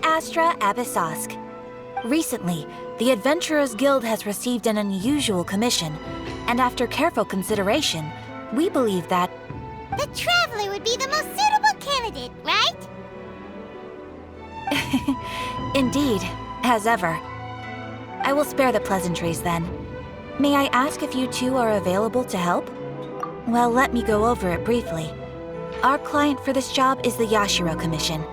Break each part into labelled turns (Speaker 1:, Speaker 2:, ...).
Speaker 1: Astra Abyssosk. Recently, the Adventurers Guild has received an unusual commission, and after careful consideration, we believe that...
Speaker 2: The Traveler would be the most suitable candidate, right?
Speaker 1: Indeed, as ever. I will spare the pleasantries then. May I ask if you two are available to help? Well, let me go over it briefly. Our client for this job is the Yashiro Commission.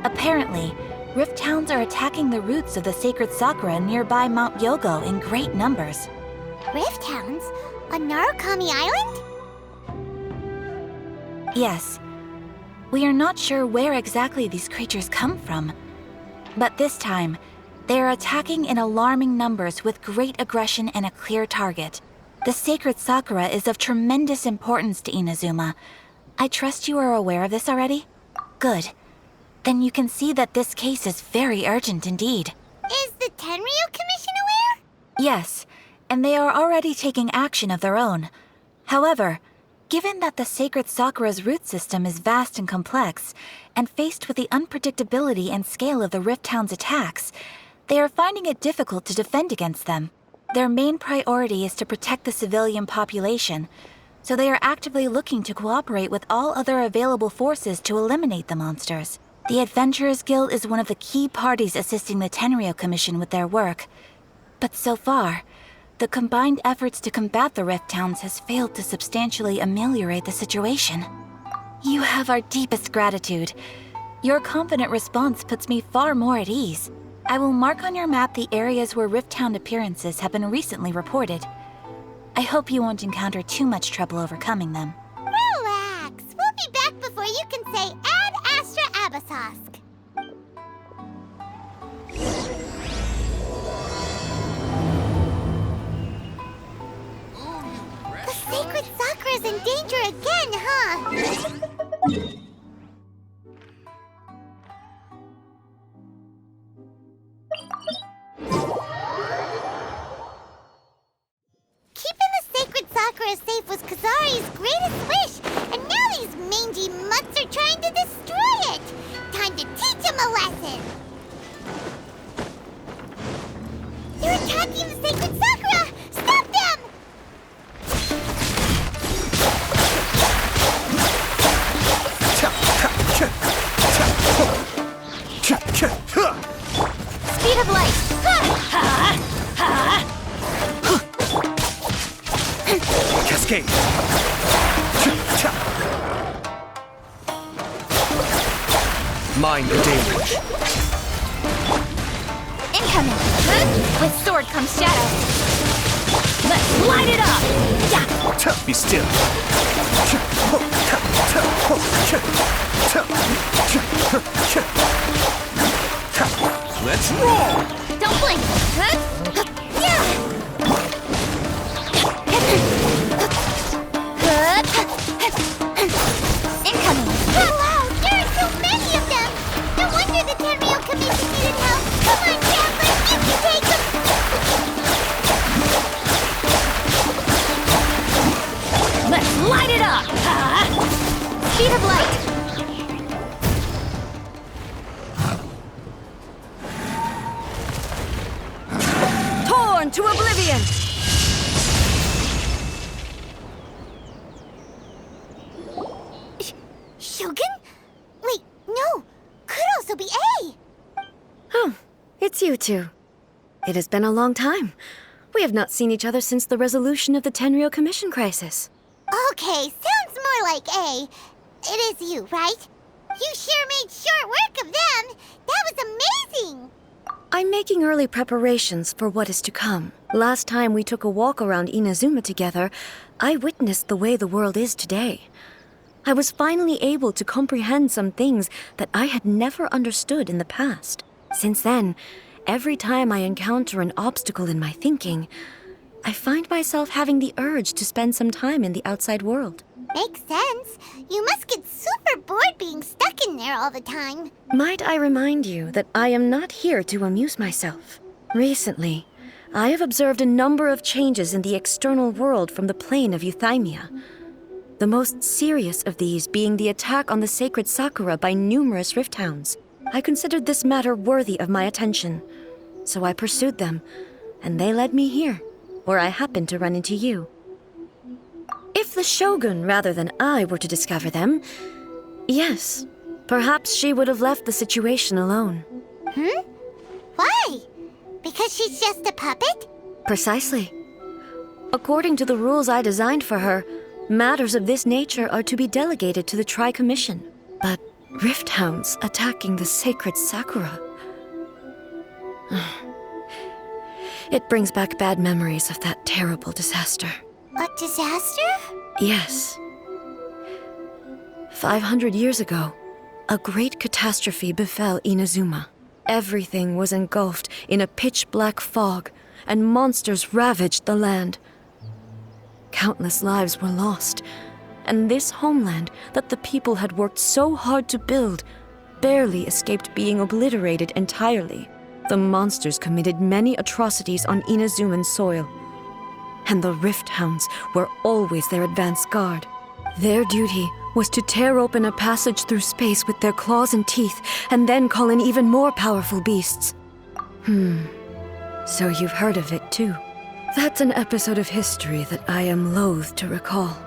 Speaker 1: Apparently, Rift Towns are attacking the roots of the sacred Sakura nearby Mount Yogo in great numbers.
Speaker 2: Rift Hounds? On Narukami Island?
Speaker 1: Yes. We are not sure where exactly these creatures come from. But this time, they are attacking in alarming numbers with great aggression and a clear target. The sacred Sakura is of tremendous importance to Inazuma. I trust you are aware of this already? Good. Then you can see that this case is very urgent indeed.
Speaker 2: Is the Tenryu Commission aware?
Speaker 1: Yes, and they are already taking action of their own. However, given that the sacred Sakura's root system is vast and complex, and faced with the unpredictability and scale of the Rift Town's attacks, they are finding it difficult to defend against them. Their main priority is to protect the civilian population, so they are actively looking to cooperate with all other available forces to eliminate the monsters. The Adventurers Guild is one of the key parties assisting the Tenryu Commission with their work. But so far, the combined efforts to combat the Rift Towns has failed to substantially ameliorate the situation. You have our deepest gratitude. Your confident response puts me far more at ease. I will mark on your map the areas where Rift Town appearances have been recently reported. I hope you won't encounter too much trouble overcoming them.
Speaker 2: Relax. We'll be back before you can say Ad Astra Abyssosk. The sacred Sakura's in danger again, huh? Keeping the sacred Sakura safe was Kazari's greatest wish, and now these mangy mutts are trying to destroy it! Time to teach him a lesson! They're attacking the sacred Sakura! Stop them! Speed of light!
Speaker 3: Cascade! Mind the damage.
Speaker 2: Incoming! With sword comes shadow. Let's light it up!
Speaker 3: Be still. Let's roll!
Speaker 2: Don't blink! Incoming! Wow! There are so many of them! No wonder the Tenryu Commission needed help! Come on, Traveler! You can take them! Let's light it up! Speed of light!
Speaker 4: Torn to oblivion!
Speaker 2: Shogun? Wait, no! Could also be A!
Speaker 4: Oh, it's you two. It has been a long time. We have not seen each other since the resolution of the Tenryu Commission crisis.
Speaker 2: Okay, sounds more like A. It is you, right? You sure made short work of them! That was amazing!
Speaker 4: I'm making early preparations for what is to come. Last time we took a walk around Inazuma together, I witnessed the way the world is today. I was finally able to comprehend some things that I had never understood in the past. Since then, every time I encounter an obstacle in my thinking, I find myself having the urge to spend some time in the outside world.
Speaker 2: Makes sense. You must get super bored being stuck in there all the time.
Speaker 4: Might I remind you that I am not here to amuse myself. Recently, I have observed a number of changes in the external world from the plane of Euthymia. The most serious of these being the attack on the sacred Sakura by numerous Rift Hounds. I considered this matter worthy of my attention. So I pursued them, and they led me here, where I happened to run into you. If the Shogun, rather than I, were to discover them, yes, perhaps she would have left the situation alone.
Speaker 2: Why? Because she's just a puppet?
Speaker 4: Precisely. According to the rules I designed for her, matters of this nature are to be delegated to the Tri-Commission. But Rift Hounds attacking the sacred Sakura... It brings back bad memories of that terrible disaster.
Speaker 2: A disaster?
Speaker 4: Yes. 500 years ago, a great catastrophe befell Inazuma. Everything was engulfed in a pitch-black fog, and monsters ravaged the land. Countless lives were lost, and this homeland that the people had worked so hard to build barely escaped being obliterated entirely. The monsters committed many atrocities on Inazuman soil, and the Rift Hounds were always their advance guard. Their duty was to tear open a passage through space with their claws and teeth, and then call in even more powerful beasts. So you've heard of it too. That's an episode of history that I am loath to recall.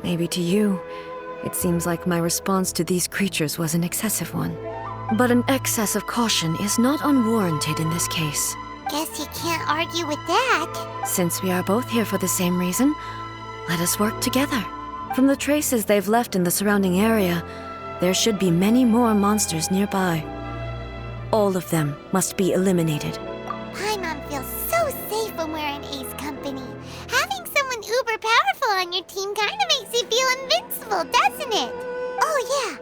Speaker 4: Maybe to you, it seems like my response to these creatures was an excessive one. But an excess of caution is not unwarranted in this case.
Speaker 2: Guess you can't argue with that.
Speaker 4: Since we are both here for the same reason, let us work together. From the traces they've left in the surrounding area, there should be many more monsters nearby. All of them must be eliminated.
Speaker 2: Paimon feels so safe when we're in Ace Company. Having someone uber powerful on your team kind of makes you feel invincible, doesn't it? Oh yeah,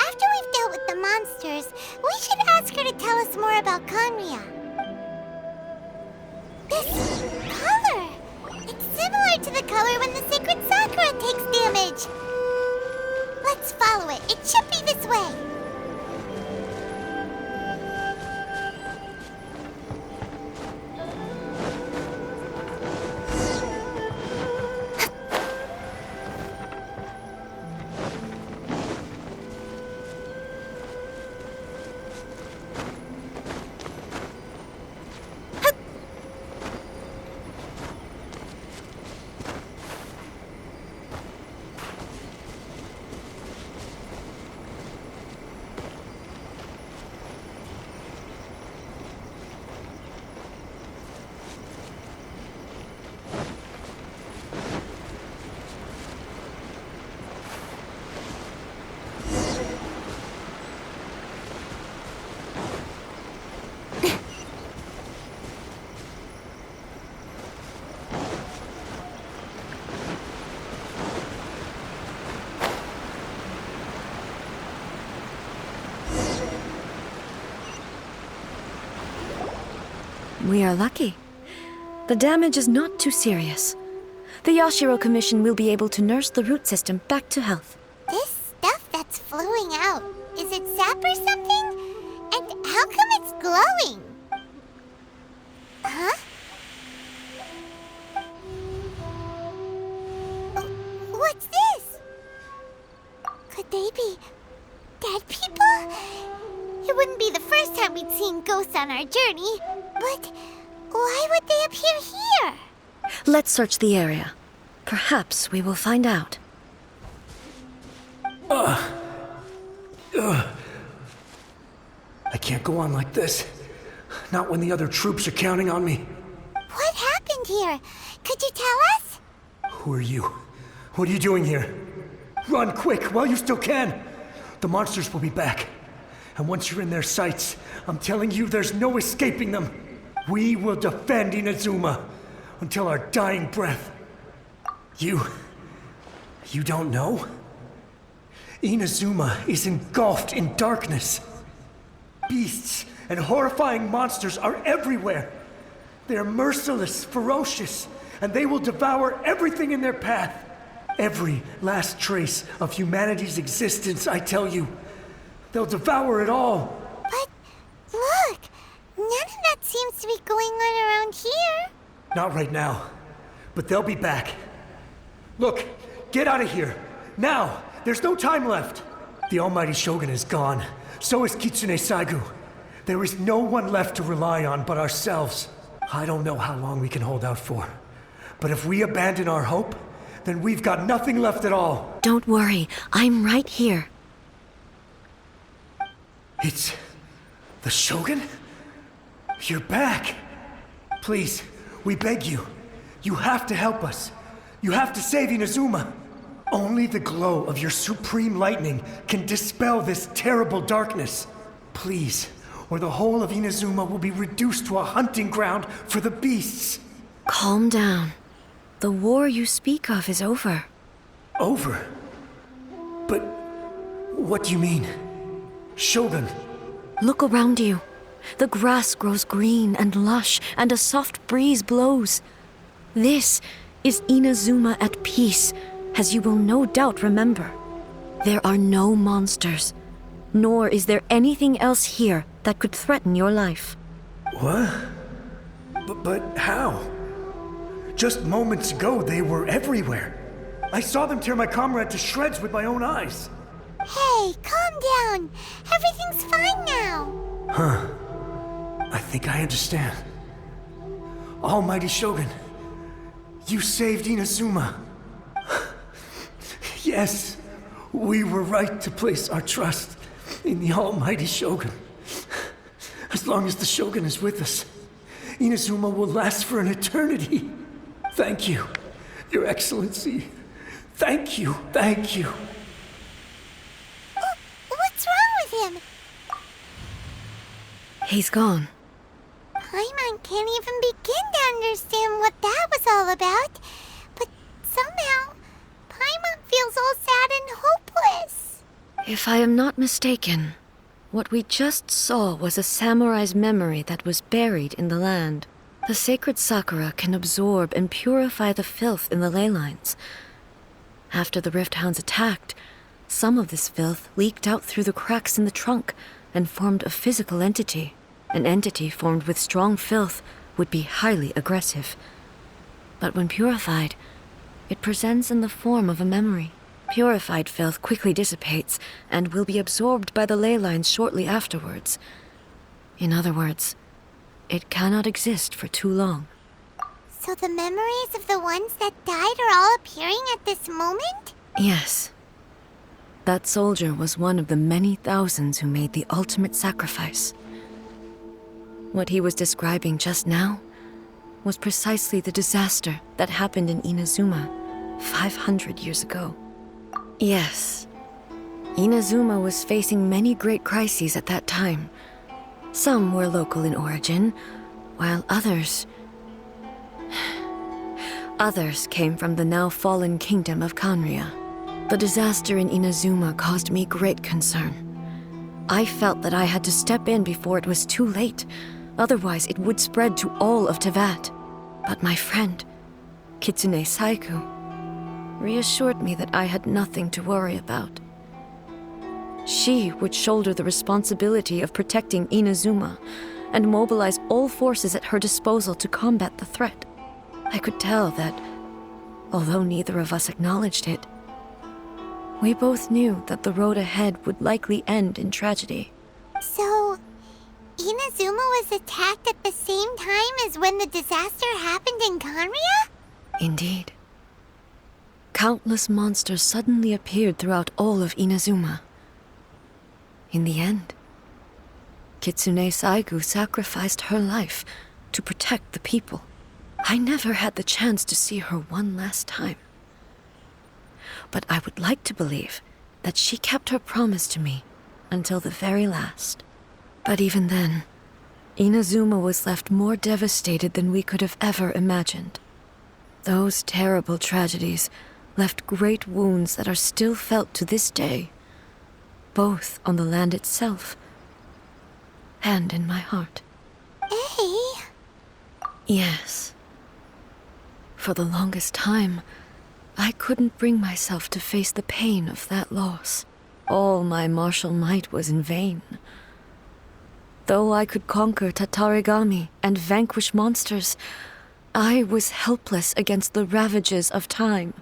Speaker 2: after we've dealt with the monsters, we should ask her to tell us more about Conria. This color! It's similar to the color when the sacred Sakura takes damage. Let's follow it. It should be this way.
Speaker 4: We are lucky. The damage is not too serious. The Yashiro Commission will be able to nurse the root system back to health.
Speaker 2: This stuff that's flowing out, is it sap or something? And how come it's glowing? Huh? What's this? Could they be dead people? It wouldn't be the first time we'd seen ghosts on our journey, but why would they appear here?
Speaker 4: Let's search the area. Perhaps we will find out.
Speaker 3: I can't go on like this. Not when the other troops are counting on me.
Speaker 2: What happened here? Could you tell us?
Speaker 3: Who are you? What are you doing here? Run quick while you still can. The monsters will be back. And once you're in their sights, I'm telling you there's no escaping them. We will defend Inazuma until our dying breath. You don't know? Inazuma is engulfed in darkness. Beasts and horrifying monsters are everywhere. They are merciless, ferocious, and they will devour everything in their path. Every last trace of humanity's existence, I tell you. They'll devour it all.
Speaker 2: But look, none of that seems to be going on around here.
Speaker 3: Not right now, but they'll be back. Look, get out of here. Now! There's no time left. The Almighty Shogun is gone, So is Kitsune Saigu. There is no one left to rely on but ourselves. I don't know how long we can hold out for. But if we abandon our hope, then we've got nothing left at all.
Speaker 4: Don't worry, I'm right here.
Speaker 3: It's the Shogun? You're back. Please, we beg you. You have to help us. You have to save Inazuma. Only the glow of your supreme lightning can dispel this terrible darkness. Please, or the whole of Inazuma will be reduced to a hunting ground for the beasts.
Speaker 4: Calm down. The war you speak of is over.
Speaker 3: Over? But what do you mean? Shogun?
Speaker 4: Look around you. The grass grows green and lush, and a soft breeze blows. This is Inazuma at peace, as you will no doubt remember. There are no monsters, nor is there anything else here that could threaten your life.
Speaker 3: What? But how? Just moments ago, they were everywhere. I saw them tear my comrade to shreds with my own eyes.
Speaker 2: Hey, calm down. Everything's fine now.
Speaker 3: Huh. I think I understand. Almighty Shogun, you saved Inazuma. Yes, we were right to place our trust in the Almighty Shogun. As long as the Shogun is with us, Inazuma will last for an eternity. Thank you, Your Excellency. Thank you, thank you.
Speaker 2: What's wrong with him?
Speaker 4: He's gone.
Speaker 2: Paimon can't even begin to understand what that was all about. But somehow, Paimon feels all sad and hopeless.
Speaker 4: If I am not mistaken, what we just saw was a samurai's memory that was buried in the land. The sacred sakura can absorb and purify the filth in the ley lines. After the Rift Hounds attacked, some of this filth leaked out through the cracks in the trunk and formed a physical entity. An entity formed with strong filth would be highly aggressive. But when purified, it presents in the form of a memory. Purified filth quickly dissipates and will be absorbed by the ley lines shortly afterwards. In other words, it cannot exist for too long.
Speaker 2: So the memories of the ones that died are all appearing at this moment?
Speaker 4: Yes. That soldier was one of the many thousands who made the ultimate sacrifice. What he was describing just now was precisely the disaster that happened in Inazuma 500 years ago. Yes, Inazuma was facing many great crises at that time. Some were local in origin, while others came from the now fallen kingdom of Kanria. The disaster in Inazuma caused me great concern. I felt that I had to step in before it was too late, otherwise it would spread to all of Tevat. But my friend, Kitsune Saigu, reassured me that I had nothing to worry about. She would shoulder the responsibility of protecting Inazuma and mobilize all forces at her disposal to combat the threat. I could tell that, although neither of us acknowledged it, we both knew that the road ahead would likely end in tragedy.
Speaker 2: So, Inazuma was attacked at the same time as when the disaster happened in Kanria?
Speaker 4: Indeed. Countless monsters suddenly appeared throughout all of Inazuma. In the end, Kitsune Saigu sacrificed her life to protect the people. I never had the chance to see her one last time. But I would like to believe that she kept her promise to me until the very last. But even then, Inazuma was left more devastated than we could have ever imagined. Those terrible tragedies left great wounds that are still felt to this day, both on the land itself and in my heart.
Speaker 2: Hey?
Speaker 4: Yes. For the longest time, I couldn't bring myself to face the pain of that loss. All my martial might was in vain. Though I could conquer Tatarigami and vanquish monsters, I was helpless against the ravages of time,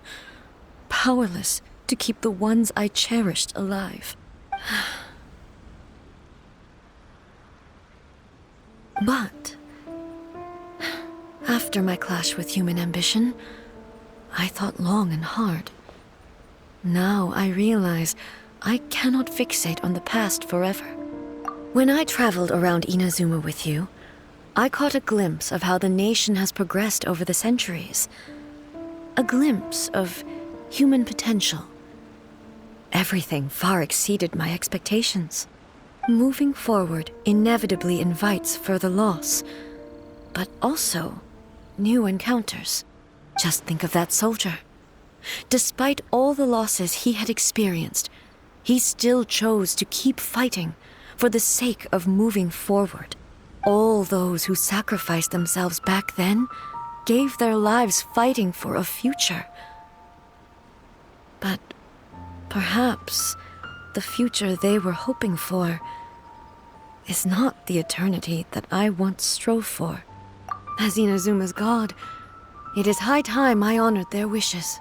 Speaker 4: powerless to keep the ones I cherished alive. But after my clash with human ambition, I thought long and hard. Now I realize I cannot fixate on the past forever. When I traveled around Inazuma with you, I caught a glimpse of how the nation has progressed over the centuries. A glimpse of human potential. Everything far exceeded my expectations. Moving forward inevitably invites further loss, but also new encounters. Just think of that soldier. Despite all the losses he had experienced, he still chose to keep fighting for the sake of moving forward. All those who sacrificed themselves back then gave their lives fighting for a future. But perhaps the future they were hoping for is not the eternity that I once strove for. As Inazuma's god, it is high time I honored their wishes.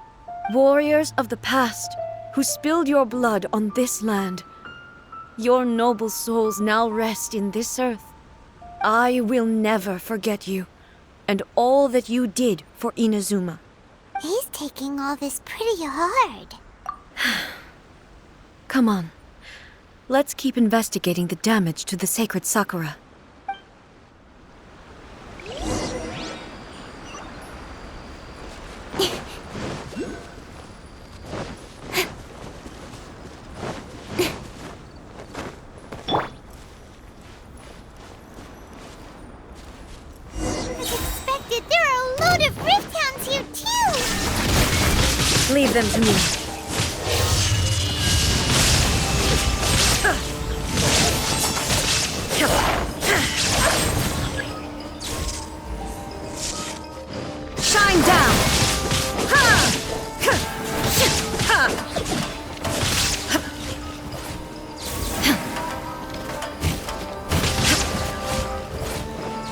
Speaker 4: Warriors of the past who spilled your blood on this land, your noble souls now rest in this earth. I will never forget you and all that you did for Inazuma.
Speaker 2: He's taking all this pretty hard.
Speaker 4: Come on. Let's keep investigating the damage to the sacred Sakura.
Speaker 2: As expected, there are a load of rift hounds here too!
Speaker 4: Leave them to me. Shine down!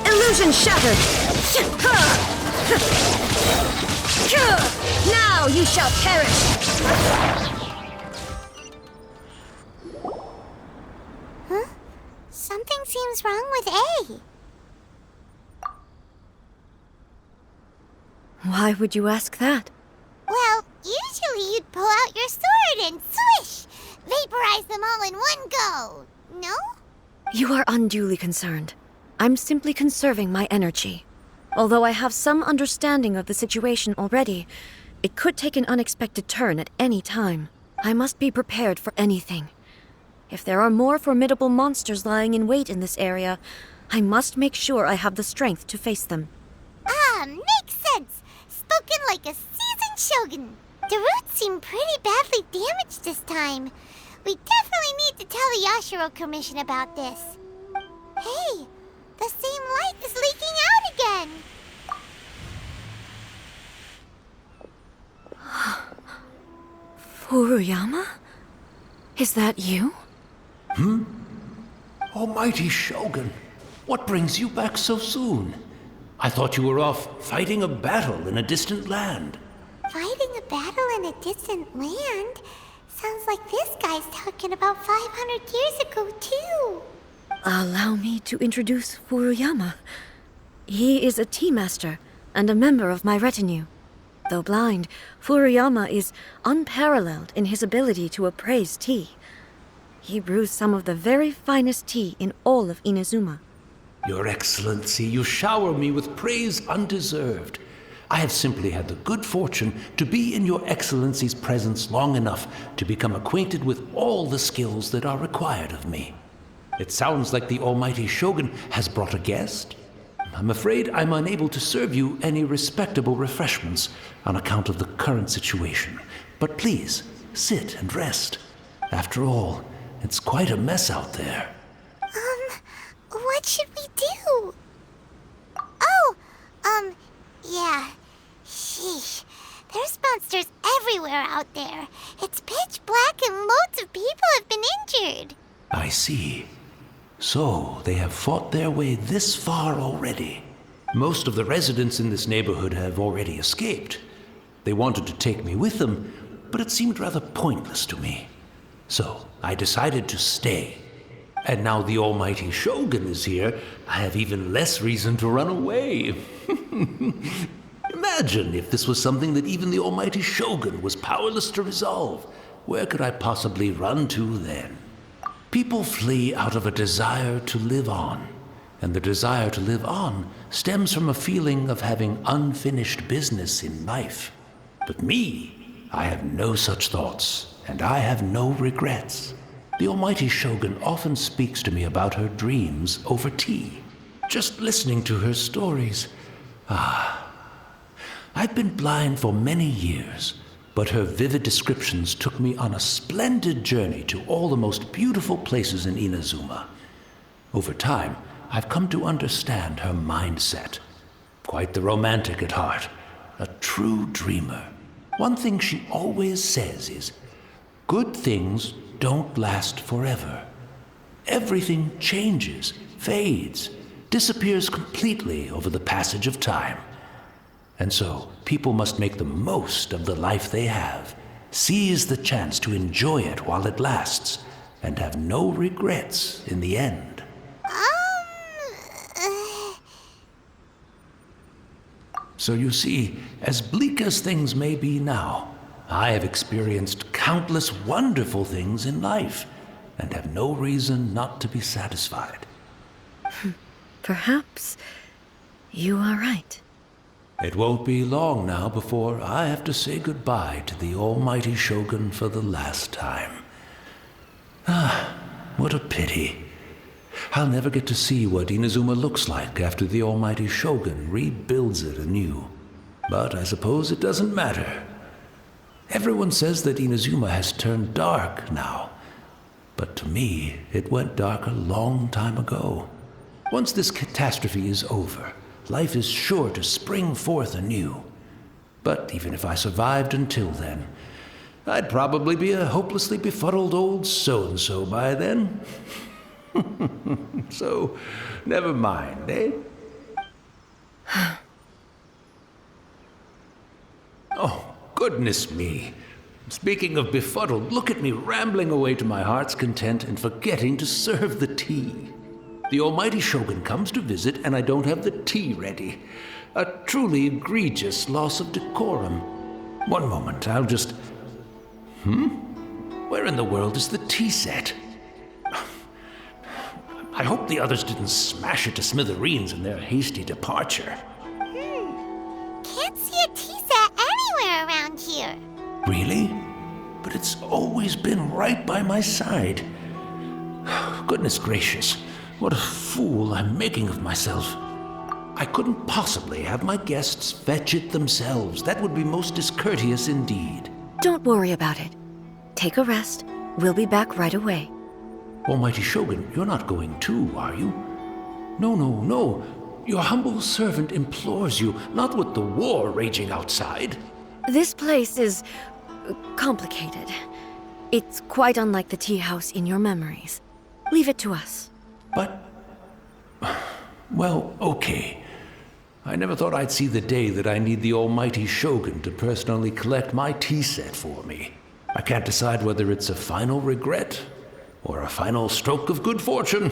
Speaker 4: Illusion shattered! Now you shall perish!
Speaker 2: Huh? Something seems wrong with A.
Speaker 4: Why would you ask that?
Speaker 2: Well, usually you'd pull out your sword and swish! Vaporize them all in one go! No?
Speaker 4: You are unduly concerned. I'm simply conserving my energy. Although I have some understanding of the situation already, it could take an unexpected turn at any time. I must be prepared for anything. If there are more formidable monsters lying in wait in this area, I must make sure I have the strength to face them.
Speaker 2: Ah, makes sense! Spoken like a seasoned shogun. The roots seem pretty badly damaged this time. We definitely need to tell the Yashiro Commission about this. Hey, the same light is leaking out again!
Speaker 4: Furuyama? Is that you?
Speaker 5: Almighty Shogun, what brings you back so soon? I thought you were off fighting a battle in a distant land.
Speaker 2: Fighting a battle in a distant land? Sounds like this guy's talking about 500 years ago, too.
Speaker 4: Allow me to introduce Furuyama. He is a tea master and a member of my retinue. Though blind, Furuyama is unparalleled in his ability to appraise tea. He brews some of the very finest tea in all of Inazuma.
Speaker 5: Your Excellency, you shower me with praise undeserved. I have simply had the good fortune to be in Your Excellency's presence long enough to become acquainted with all the skills that are required of me. It sounds like the Almighty Shogun has brought a guest. I'm afraid I'm unable to serve you any respectable refreshments on account of the current situation. But please, sit and rest. After all, it's quite a mess out there.
Speaker 2: What should we do? Oh, yeah. Sheesh. There's monsters everywhere out there. It's pitch black and loads of people have been injured.
Speaker 5: I see. So, they have fought their way this far already. Most of the residents in this neighborhood have already escaped. They wanted to take me with them, but it seemed rather pointless to me. So, I decided to stay. And now the almighty Shogun is here, I have even less reason to run away. Imagine if this was something that even the almighty Shogun was powerless to resolve. Where could I possibly run to then? People flee out of a desire to live on. And the desire to live on stems from a feeling of having unfinished business in life. But me, I have no such thoughts, and I have no regrets. The almighty Shogun often speaks to me about her dreams over tea. Just listening to her stories. I've been blind for many years, but her vivid descriptions took me on a splendid journey to all the most beautiful places in Inazuma. Over time, I've come to understand her mindset. Quite the romantic at heart, a true dreamer. One thing she always says is, good things don't last forever. Everything changes, fades, disappears completely over the passage of time. And so, people must make the most of the life they have, seize the chance to enjoy it while it lasts, and have no regrets in the end. So you see, as bleak as things may be now, I have experienced countless wonderful things in life, and have no reason not to be satisfied.
Speaker 4: Perhaps you are right.
Speaker 5: It won't be long now before I have to say goodbye to the almighty Shogun for the last time. What a pity. I'll never get to see what Inazuma looks like after the almighty Shogun rebuilds it anew. But I suppose it doesn't matter. Everyone says that Inazuma has turned dark now. But to me, it went dark a long time ago. Once this catastrophe is over, life is sure to spring forth anew. But even if I survived until then, I'd probably be a hopelessly befuddled old so-and-so by then. So, never mind, eh? Oh, goodness me. Speaking of befuddled, look at me rambling away to my heart's content and forgetting to serve the tea. The almighty Shogun comes to visit and I don't have the tea ready. A truly egregious loss of decorum. One moment, I'll just... Where in the world is the tea set? I hope the others didn't smash it to smithereens in their hasty departure.
Speaker 2: Can't see a tea set anywhere around here.
Speaker 5: Really? But it's always been right by my side. Goodness gracious, what a fool I'm making of myself. I couldn't possibly have my guests fetch it themselves. That would be most discourteous indeed.
Speaker 4: Don't worry about it. Take a rest. We'll be back right away.
Speaker 5: Almighty Shogun, you're not going too, are you? No. Your humble servant implores you, not with the war raging outside.
Speaker 4: This place is complicated. It's quite unlike the tea house in your memories. Leave it to us.
Speaker 5: But... well, okay. I never thought I'd see the day that I need the almighty Shogun to personally collect my tea set for me. I can't decide whether it's a final regret or a final stroke of good fortune.